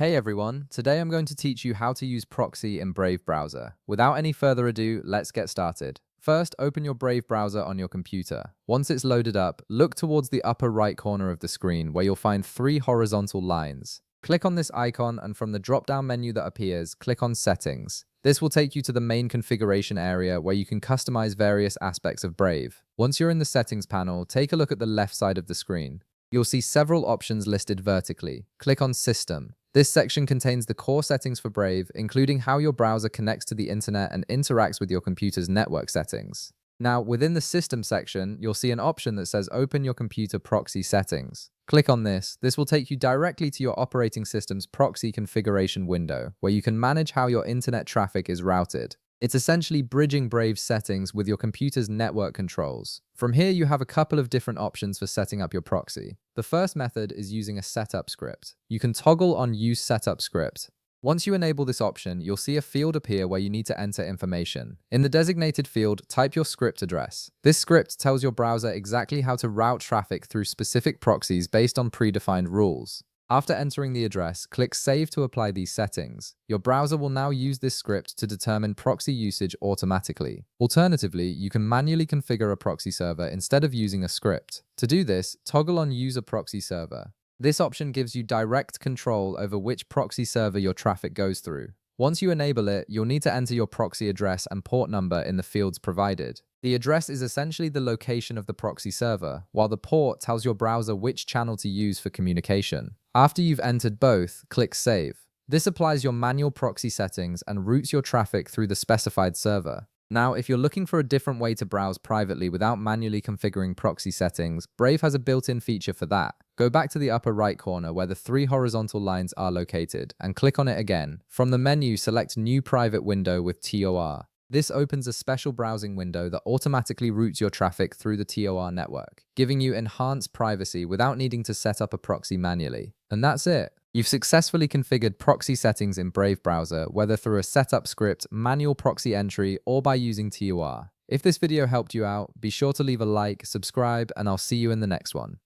Hey everyone, today I'm going to teach you how to use Proxy in Brave browser. Without any further ado, let's get started. First, open your Brave browser on your computer. Once it's loaded up, look towards the upper right corner of the screen where you'll find three horizontal lines. Click on this icon and from the drop-down menu that appears, click on Settings. This will take you to the main configuration area where you can customize various aspects of Brave. Once you're in the settings panel, take a look at the left side of the screen. You'll see several options listed vertically. Click on System. This section contains the core settings for Brave, including how your browser connects to the internet and interacts with your computer's network settings. Now, within the System section, you'll see an option that says Open your computer proxy settings. Click on this. This will take you directly to your operating system's proxy configuration window, where you can manage how your internet traffic is routed. It's essentially bridging Brave's settings with your computer's network controls. From here, you have a couple of different options for setting up your proxy. The first method is using a setup script. You can toggle on Use Setup Script. Once you enable this option, you'll see a field appear where you need to enter information. In the designated field, type your script address. This script tells your browser exactly how to route traffic through specific proxies based on predefined rules. After entering the address, click Save to apply these settings. Your browser will now use this script to determine proxy usage automatically. Alternatively, you can manually configure a proxy server instead of using a script. To do this, toggle on Use a Proxy Server. This option gives you direct control over which proxy server your traffic goes through. Once you enable it, you'll need to enter your proxy address and port number in the fields provided. The address is essentially the location of the proxy server, while the port tells your browser which channel to use for communication. After you've entered both, click Save. This applies your manual proxy settings and routes your traffic through the specified server. Now, if you're looking for a different way to browse privately without manually configuring proxy settings, Brave has a built-in feature for that. Go back to the upper right corner where the three horizontal lines are located and click on it again. From the menu, select New Private Window with TOR. This opens a special browsing window that automatically routes your traffic through the TOR network, giving you enhanced privacy without needing to set up a proxy manually. And that's it. You've successfully configured proxy settings in Brave browser, whether through a setup script, manual proxy entry, or by using TOR. If this video helped you out, be sure to leave a like, subscribe, and I'll see you in the next one.